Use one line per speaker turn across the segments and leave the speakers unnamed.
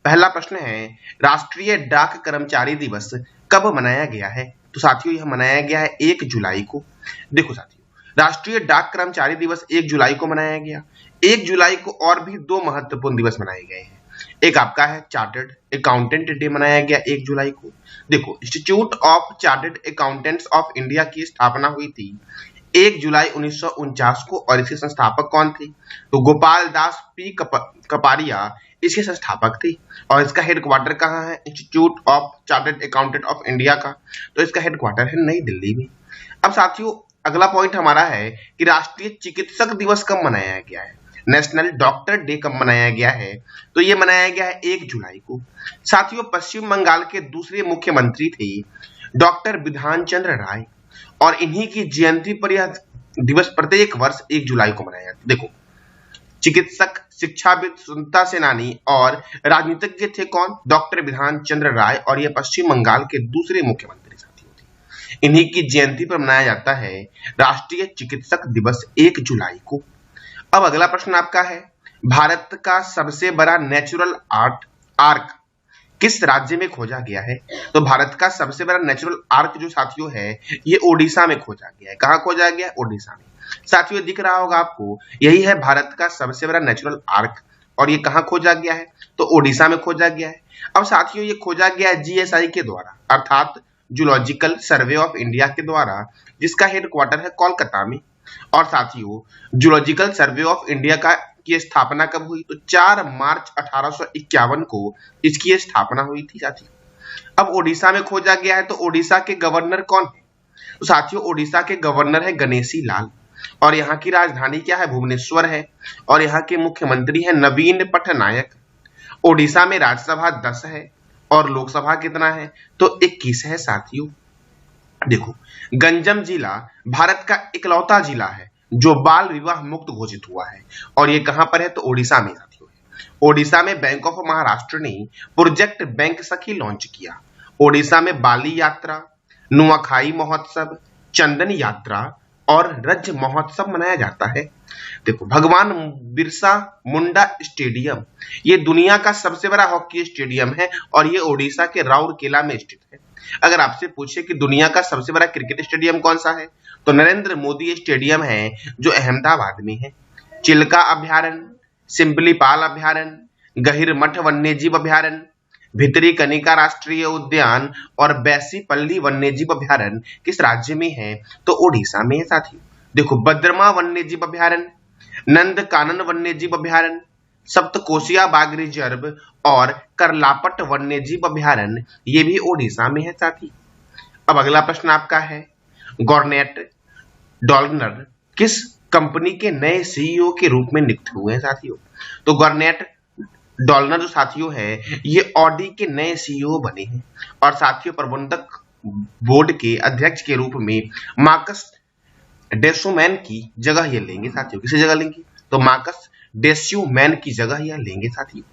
पहला प्रश्न है, राष्ट्रीय डाक कर्मचारी दिवस कब मनाया गया है? तो साथियों यह मनाया गया है 1 जुलाई को। देखो साथियों, राष्ट्रीय डाक कर्मचारी दिवस 1 जुलाई को मनाया गया। 1 जुलाई को और भी 2 महत्वपूर्ण दिवस मनाए गए हैं। एक आपका है चार्टर्ड अकाउंटेंट डे मनाया गया 1 जुलाई को। देखो, institute of chartered accountants of India की स्थापना हुई थी 1 जुलाई 1949 को, और इसके संस्थापक कौन थे? तो गोपाल दास पी कपारिया इसके संस्थापक थे। और इसका हेडक्वार्टर कहाँ है? Institute of chartered accountant of India का, तो इसका हेडक्वार्टर है नई दिल्ली में। अब साथियों अगला पॉइंट हमारा है कि राष्ट्रीय चिकित्सक दिवस कब मनाया गया है? नेशनल डॉक्टर डे कब मनाया गया है? तो ये मनाया गया है 1 जुलाई को। साथियों पश्चिम बंगाल के दूसरे मुख्यमंत्री थे डॉक्टर विधान चंद्र राय, और इन्हीं की जयंती पर यह दिवस प्रत्येक वर्ष 1 जुलाई को मनाया जाता है। देखो, चिकित्सक, शिक्षाविद, स्वतंत्रता सेनानी और राजनीतिज्ञ थे कौन? डॉक्टर विधान चंद्र राय, और ये पश्चिम बंगाल के दूसरे मुख्यमंत्री साथियों थे। इन्हीं की जयंती पर मनाया जाता है राष्ट्रीय चिकित्सक दिवस 1 जुलाई को। अब अगला प्रश्न आपका है, भारत का सबसे बड़ा नेचुरल आर्क किस राज्य में खोजा गया है? तो भारत का सबसे बड़ा नेचुरल आर्क जो साथियों है ये ओडिशा में खोजा गया है। कहाँ खोजा गया है? ओडिशा में। साथियों दिख रहा होगा आपको, यही है भारत का सबसे बड़ा नेचुरल आर्क, और ये कहाँ खोजा गया है? तो ओडिशा में खोजा गया है। अब साथियों ये खोजा गया है जीएसआई के द्वारा, अर्थात जूलॉजिकल सर्वे ऑफ इंडिया के द्वारा, जिसका हेडक्वार्टर है कोलकाता में। और साथियों जूलॉजिकल सर्वे ऑफ इंडिया की स्थापना कब हुई? तो 4 मार्च 1851 को इसकी स्थापना हुई थी साथियों। अब ओडिशा में खोजा गया है, तो ओडिशा के गवर्नर कौन है? तो साथियों ओडिशा के गवर्नर है गणेशी लाल, और यहाँ की राजधानी क्या है? भुवनेश्वर है, और यहाँ के मुख्यमंत्री है नवीन पटनायक। ओडिशा में राज्यसभा 10 है और लोकसभा कितना है? तो 21 है साथियों। देखो, गंजम जिला भारत का इकलौता जिला है जो बाल विवाह मुक्त घोषित हुआ है, और ये कहां पर है? तो ओडिशा में साथियों है। ओडिशा में बैंक ऑफ महाराष्ट्र ने प्रोजेक्ट बैंक सखी लॉन्च किया। ओडिशा में बाली यात्रा, नुआखाई महोत्सव, चंदन यात्रा और रज महोत्सव मनाया जाता है। देखो, भगवान बिरसा मुंडा स्टेडियम ये दुनिया का सबसे बड़ा हॉकी स्टेडियम है, और ये ओडिशा के राउरकेला में स्थित है। अगर आपसे पूछे कि दुनिया का सबसे बड़ा क्रिकेट स्टेडियम कौन सा है, तो नरेंद्र मोदी स्टेडियम है जो अहमदाबाद में है। चिल्का अभ्यारण्य, सिंपलीपाल अभ्यारण्य, गहिरमठ वन्यजीव अभ्यारण्य, भितरी कनिका राष्ट्रीय उद्यान और बैसीपल्ली वन्यजीव अभ्यारण्य किस राज्य में है? तो ओडिशा में है साथियों। देखो, बद्रमा वन्यजीव अभ्यारण्य, नंदकानन वन्यजीव अभ्यारण्य, सप्तकोशिया बाघ रिजर्व और करलापट वन्यजीव अभ्यारण्य ये भी ओडिशा में है साथी। अब अगला प्रश्न आपका है, गॉर्नेट डॉलनर किस कंपनी के नए सीईओ के रूप में नियुक्त हुए हैं साथियों? तो गॉर्नेट डॉलनर जो साथियों है ये ऑडी के नए सीईओ बने हैं, और साथियों प्रबंधक बोर्ड के अध्यक्ष के रूप में मार्कस डेस्यूमैन की जगह ये लेंगे साथियों। किसी जगह लेंगे? तो मार्कस डेस्यूमैन की जगह यह लेंगे साथियों।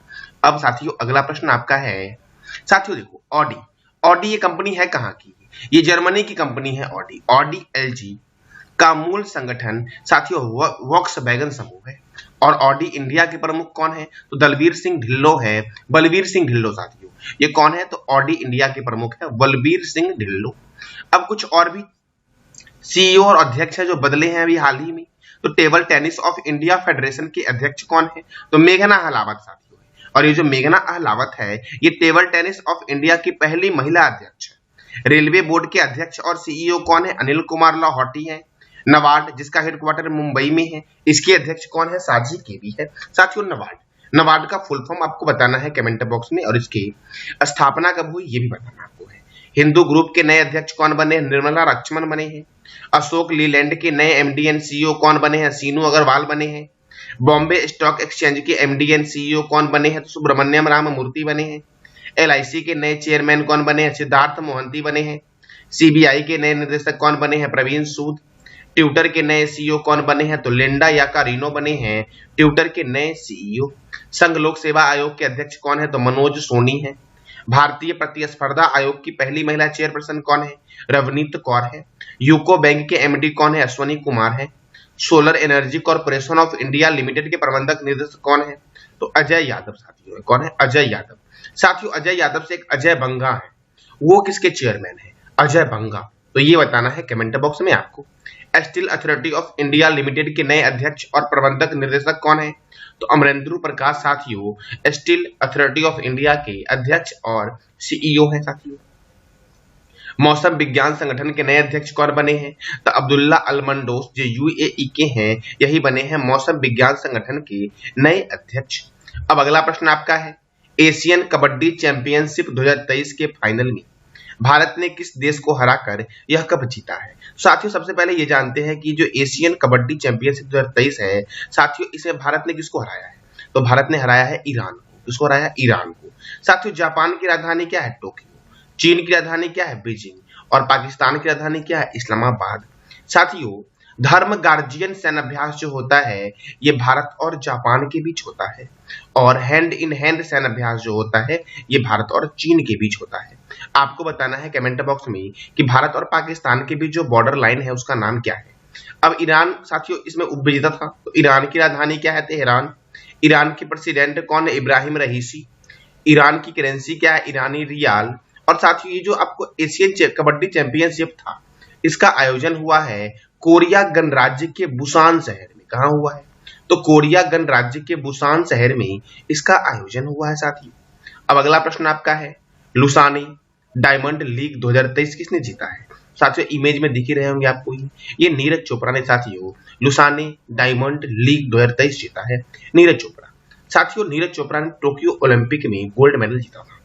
अब साथियों अगला प्रश्न आपका है, साथियों देखो ऑडी ये कंपनी है कहाँ की? ये जर्मनी की कंपनी है ऑडी। ऑडी एलजी का मूल संगठन साथियों वॉक्सवैगन समूह है, और ऑडी इंडिया के प्रमुख कौन है? तो बलबीर सिंह ढिल्लों है। बलबीर सिंह ढिल्लों साथियों ये कौन है? तो ऑडी इंडिया के प्रमुख है बलबीर सिंह ढिल्लों। अब कुछ और भी सीईओ और अध्यक्ष है जो बदले हैं अभी हाल ही में। तो table tennis of India federation के अध्यक्ष कौन है? तो मेघना अहलावत साथियों है, और ये जो मेघना अहलावत है ये टेबल टेनिस ऑफ इंडिया की पहली महिला अध्यक्ष है। रेलवे बोर्ड के अध्यक्ष और सीईओ कौन है? अनिल कुमार लाहौटी है। नबार्ड जिसका हेडक्वार्टर मुंबई में है, इसके अध्यक्ष कौन है? साजी केवी है साथियों। नबार्ड का फुल फॉर्म आपको बताना है कमेंट बॉक्स में, और इसकी स्थापना कब हुई ये भी बताना आपको है। हिंदू ग्रुप के नए अध्यक्ष कौन बने? निर्मला लक्ष्मण बने हैं। अशोक लीलैंड के नए एमडी एंड सीईओ कौन बने हैं? सीनू अग्रवाल बने हैं। बॉम्बे स्टॉक एक्सचेंज के एमडी एंड सीईओ कौन बने हैं? तो सुब्रमण्यम राम मूर्ति बने हैं। एलआईसी के नए चेयरमैन कौन बने हैं? सिद्धार्थ मोहंती बने हैं। सीबीआई के नए निदेशक कौन बने हैं? प्रवीण सूद। ट्विटर के नए सीईओ कौन बने हैं? तो लिंडा याकारिनो बने हैं ट्विटर के नए सीईओ। संघ लोक सेवा आयोग के अध्यक्ष कौन है? तो मनोज सोनी है। भारतीय प्रतिस्पर्धा आयोग की पहली महिला चेयरपर्सन कौन है? रवनीत कौर है। यूको बैंक के एमडी कौन है? अश्वनी कुमार है। Solar energy corporation of India limited के प्रबंधक निर्देशक कौन है? तो अजय यादव साथियों। कौन है? अजय यादव। साथियों अजय यादव से एक अजय बंगा है, वो किसके चेयरमैन है? अजय बंगा। तो ये बताना है कमेंट बॉक्स में आपको। Steel authority of India limited के नए अध्यक्ष और प्रबंधक निर्देशक कौन है? तो अमरेंद्र प्रकाश साथियों स्टील अथॉरिटी ऑफ इंडिया के अध्यक्ष और सीईओ हैं साथियों। मौसम विज्ञान संगठन के नए अध्यक्ष कौन बने हैं? तो अब्दुल्ला अलमंडोस जो यूएई के हैं, यही बने हैं मौसम विज्ञान संगठन के नए अध्यक्ष। अब अगला प्रश्न आपका है, एशियन कबड्डी चैंपियनशिप 2023 के फाइनल में भारत ने किस देश को हराकर यह कप जीता है? साथियों सबसे पहले ये जानते हैं कि जो एशियन कबड्डी चैंपियनशिप 2023 है साथियों, इसमें भारत ने किसको हराया है? तो भारत ने हराया है ईरान को। किसको हराया? ईरान को। साथियों जापान की राजधानी क्या है? टोक्यो। चीन की राजधानी क्या है? बीजिंग। और पाकिस्तान की राजधानी क्या है? इस्लामाबाद। साथियों धर्म गार्जियन सैन्याभ्यास जो होता है ये भारत और जापान के बीच होता है, और हैंड इन हैंड सैन्याभ्यास जो होता है ये भारत और चीन के बीच होता है। आपको बताना है कमेंट बॉक्स में कि भारत और पाकिस्तान के बीच जो बॉर्डर लाइन है उसका नाम क्या है। अब ईरान साथियों इसमें उपविजेता था, तो ईरान की राजधानी क्या है? तेहरान। ईरान के प्रेसिडेंट कौन है? इब्राहिम रईसी। ईरान की करेंसी क्या है? ईरानी रियाल। और साथियों ये जो आपको एशियन कबड्डी चैंपियनशिप था इसका आयोजन हुआ है कोरिया गणराज्य के बुसान शहर में। कहाँ हुआ है? तो कोरिया गणराज्य के बुसान शहर में इसका आयोजन हुआ है साथियों। अब अगला प्रश्न आपका है, लुसाने डायमंड लीग 2023 किसने जीता है? साथियों इमेज में दिख ही रहे होंगे आपको, ये नीरज चोपड़ा ने साथियों लुसाने डायमंड लीग 2023 जीता है। नीरज चोपड़ा। साथियों नीरज चोपड़ा ने टोक्यो ओलंपिक में गोल्ड मेडल जीता था।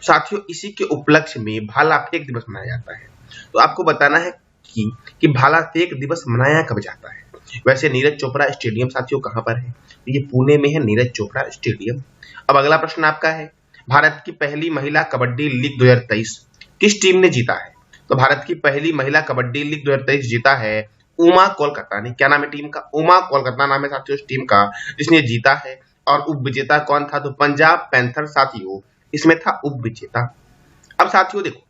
साथियों इसी के उपलक्ष्य में भाला फेंक दिवस मनाया जाता है। तो आपको बताना है कि भाला फेंक दिवस मनाया कब जाता है। वैसे नीरज चोपड़ा स्टेडियम साथियों कहां पर है? तो ये पुणे में है नीरज चोपड़ा स्टेडियम। अब अगला प्रश्न आपका है, भारत की पहली महिला कबड्डी लीग 2023 किस टीम ने जीता है? तो भारत की पहली महिला कबड्डी लीग 2023 जीता है उमा कोलकाता ने। क्या नाम है टीम का? उमा कोलकाता नाम है साथियों उस टीम का जिसने जीता है। और उप विजेता कौन था? तो पंजाब पैंथर साथियों इसमें था उप विजेता। अब साथियों देखो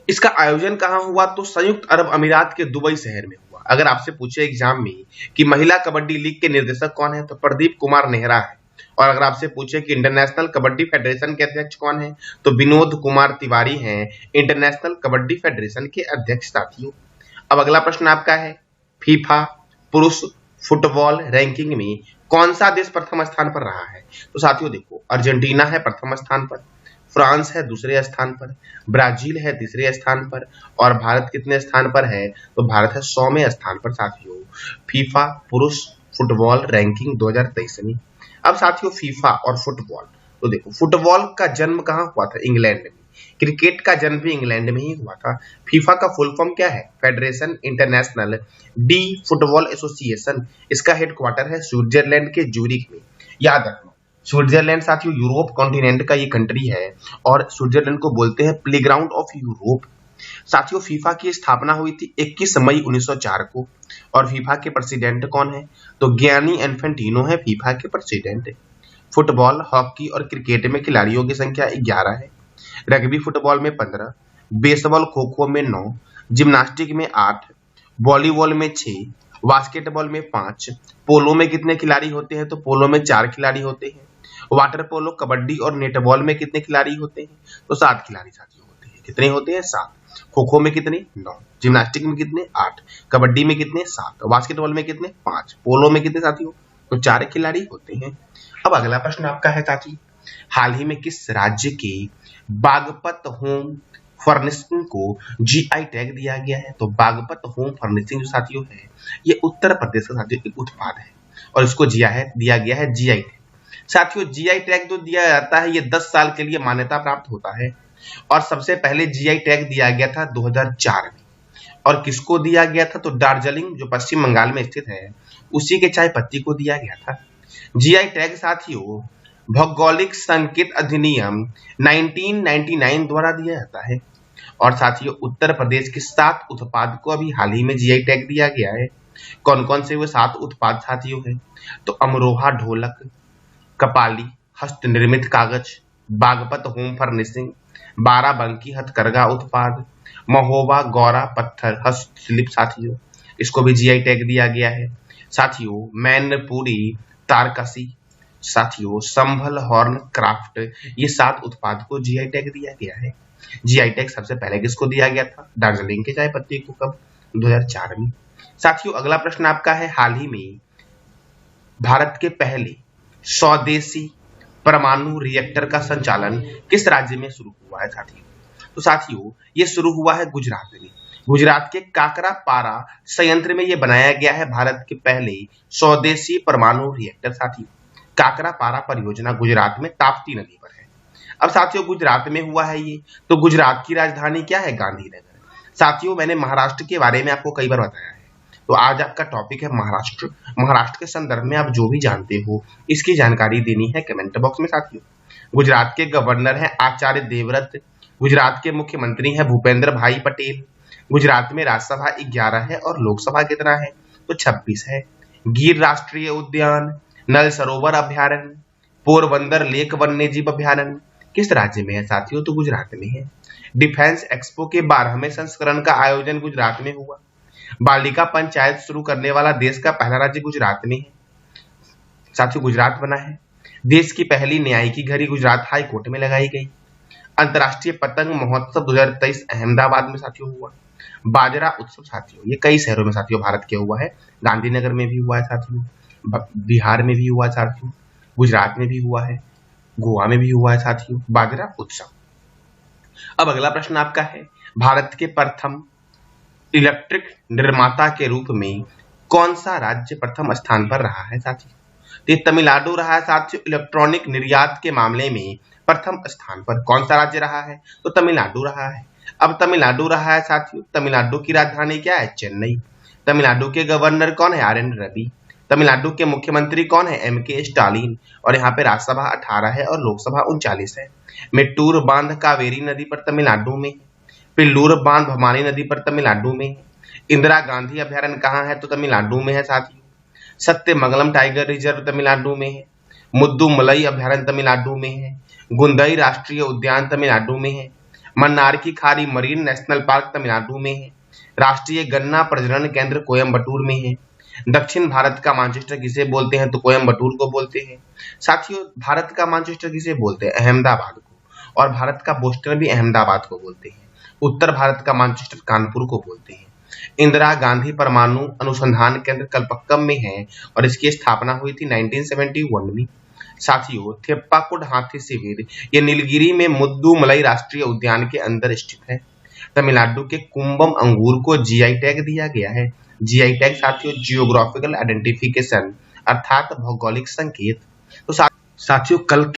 इसका आयोजन कहां हुआ? तो संयुक्त अरब अमीरात के दुबई शहर में हुआ। अगर आपसे पूछे एग्जाम में कि महिला कबड्डी लीग के निर्देशक कौन है? तो प्रदीप कुमार नेहरा है। और अगर आपसे पूछे कि इंटरनेशनल कबड्डी फेडरेशन के अध्यक्ष कौन है? तो विनोद कुमार तिवारी हैं इंटरनेशनल कबड्डी फेडरेशन के अध्यक्ष साथियों। अब अगला प्रश्न आपका है, फीफा पुरुष फुटबॉल रैंकिंग में कौन सा देश प्रथम स्थान पर रहा है? तो साथियों देखो अर्जेंटीना है प्रथम स्थान पर, फ्रांस है दूसरे स्थान पर, ब्राजील है तीसरे स्थान पर, और भारत कितने स्थान पर है? तो भारत है 100वें स्थान पर साथियों फीफा पुरुष फुटबॉल रैंकिंग 2023 में। अब साथियों फीफा और फुटबॉल, तो देखो फुटबॉल का जन्म कहाँ हुआ था? इंग्लैंड में। क्रिकेट का जन्म भी इंग्लैंड में ही हुआ था। फीफा का फुल फॉर्म क्या है? Federation international D football association. इसका हेडक्वार्टर है स्विट्जरलैंड के जूरिक में। याद रखना स्विट्जरलैंड साथियों यूरोप कॉन्टिनेंट का ये कंट्री है और स्विट्जरलैंड को बोलते हैं प्लेग्राउंड ऑफ यूरोप। साथियों फीफा की स्थापना हुई थी 21 मई 1904 को। और फीफा के प्रेसिडेंट कौन है? तो गियानी इन्फेंटिनो है फीफा के प्रेसिडेंट। फुटबॉल हॉकी और क्रिकेट में खिलाड़ियों की संख्या 11 है। रग्बी फुटबॉल में 15, बेसबॉल खो खो में 9, जिम्नास्टिक में 8, वॉलीबॉल में 6, बास्केटबॉल में 5। पोलो में कितने खिलाड़ी होते हैं? तो पोलो में 4 खिलाड़ी होते हैं। वाटर पोलो कबड्डी और नेटबॉल में कितने खिलाड़ी होते हैं? तो 7 खिलाड़ी साथियों होते हैं। कितने होते हैं? 7। खो खो में कितने? 9। जिम्नास्टिक में कितने? 8। कबड्डी में कितने? 7। बास्केटबॉल में कितने? 5। पोलो में कितने साथियों? तो 4 खिलाड़ी होते हैं। अब अगला प्रश्न आपका है साथी, हाल ही में किस राज्य के बागपत होम फर्निशिंग को जीआई टैग दिया गया है? तो बागपत होम फर्निशिंग जो साथियों है ये उत्तर प्रदेश का साथियों एक उत्पाद है और इसको दिया गया है जीआई टैग। साथियों जीआई टैग जो दिया जाता है ये 10 साल के लिए मान्यता प्राप्त होता है और सबसे पहले जीआई टैग दिया गया था 2004 में। और किसको दिया गया था? तो दार्जिलिंग जो पश्चिम बंगाल में स्थित है उसी के चाय पत्ती को दिया गया था। जीआई टैग साथियों भौगोलिक संकेत अधिनियम 1999 द्वारा दिया जाता है। और साथियों उत्तर प्रदेश के 7 उत्पाद को अभी हाल ही में जीआई टैग दिया गया है। कौन कौन से वो 7 उत्पाद साथियों हैं? तो अमरोहा ढोलक, कपाली हस्त निर्मित कागज, बागपत होम फर्निशिंग, बाराबंकी हथकरघा उत्पाद, महोबा गौरा पत्थर हस्तशिल्प साथियों, इसको भी जीआई टैग दिया गया है। साथियों मैनपुरी तारकसी, साथियों संभल हॉर्न क्राफ्ट, ये 7 उत्पाद को जीआई टैग दिया गया है। जीआई टैग सबसे पहले किसको दिया गया था? दार्जिलिंग के चाय पत्ती को। कब? 2004 में। साथियों अगला प्रश्न आपका है, हाल ही में भारत के पहले स्वदेशी परमाणु रिएक्टर का संचालन किस राज्य में शुरू हुआ है साथियों? तो साथियों ये शुरू हुआ है गुजरात में। गुजरात के काकरापारा संयंत्र में ये बनाया गया है भारत के पहले स्वदेशी परमाणु रिएक्टर। साथियों काकरापारा परियोजना गुजरात में ताप्ती नदी पर है। अब साथियों गुजरात में हुआ है ये, तो गुजरात की राजधानी क्या है? गांधीनगर। साथियों मैंने महाराष्ट्र के बारे में आपको कई बार बताया है, तो आज आपका टॉपिक है महाराष्ट्र। महाराष्ट्र के संदर्भ में आप जो भी जानते हो इसकी जानकारी देनी है कमेंट बॉक्स में। साथियों गुजरात के गवर्नर हैं आचार्य देवव्रत, गुजरात के मुख्यमंत्री हैं भूपेंद्र भाई पटेल, गुजरात में राज्यसभा 11 है और लोकसभा कितना है? तो 26 है। गिर राष्ट्रीय उद्यान, नल सरोवर अभ्यारण्य, पोरबंदर लेक वन्य जीव अभ्यारण्य किस राज्य में है साथियों? तो गुजरात में है। डिफेंस एक्सपो के 12वें संस्करण का आयोजन गुजरात में हुआ। बालिका पंचायत शुरू करने वाला देश का पहला राज्य गुजरात में है। साथियों गुजरात बना है। देश की पहली न्यायिकी घड़ी गुजरात हाई कोर्ट में लगाई गई। अंतर्राष्ट्रीय पतंग महोत्सव 2023 अहमदाबाद में साथियों हुआ। बाजरा उत्सव साथियों ये कई शहरों में साथियों भारत के हुआ है। गांधीनगर में भी हुआ है साथियों, बिहार में भी हुआ है साथियों, गुजरात में भी हुआ है, गोवा में भी हुआ है साथियों बाजरा उत्सव। अब अगला प्रश्न आपका है, भारत के प्रथम इलेक्ट्रिक निर्माता के रूप में कौन सा राज्य प्रथम स्थान पर रहा है साथियों? तो ये तमिलनाडु रहा है साथियों। इलेक्ट्रॉनिक निर्यात के मामले में प्रथम स्थान पर कौन सा राज्य रहा है? तो तमिलनाडु रहा है। अब तमिलनाडु रहा है साथियों, तमिलनाडु की राजधानी क्या है? चेन्नई। तमिलनाडु के गवर्नर कौन है? Are N Ravi. तमिलनाडु के मुख्यमंत्री कौन है? एम के स्टालिन। और यहाँ पे राज्यसभा 18 है और लोकसभा 39 है। मेट्टूर बांध कावेरी नदी पर तमिलनाडु में, पिल्लूर बांध भवानी नदी पर तमिलनाडु में, इंदिरा गांधी अभ्यारण्य कहाँ है? तो तमिलनाडु में है साथियों। सत्यमंगलम टाइगर रिजर्व तमिलनाडु में है। मुद्दुमलई अभ्यारण्य तमिलनाडु में है। गुंदई राष्ट्रीय उद्यान तमिलनाडु में है। मन्नार की खाड़ी मरीन नेशनल पार्क तमिलनाडु में है। राष्ट्रीय गन्ना प्रजनन केंद्र कोयम्बटूर में है। दक्षिण भारत का मैनचेस्टर किसे बोलते हैं? तो कोयम्बटूर को बोलते हैं। साथियों भारत का मैनचेस्टर किसे बोलते हैं? अहमदाबाद को। और भारत का बोस्टन भी अहमदाबाद को बोलते हैं। उत्तर भारत का मैनचेस्टर कानपुर को बोलते हैं। इंदिरा गांधी परमाणु अनुसंधान केंद्र कलपक्कम में है और इसकी स्थापना हुई थी 1971 में। साथियों थेप्पाकुड हाथी शिविर ये नीलगिरी में मुद्दुमलई राष्ट्रीय उद्यान के अंदर स्थित है। तमिलनाडु के कुंभम अंगूर को जीआई टैग दिया गया है। जीआई टैग साथियों जियोग्राफिकल आइडेंटिफिकेशन अर्थात भौगोलिक संकेत। तो साथियों कल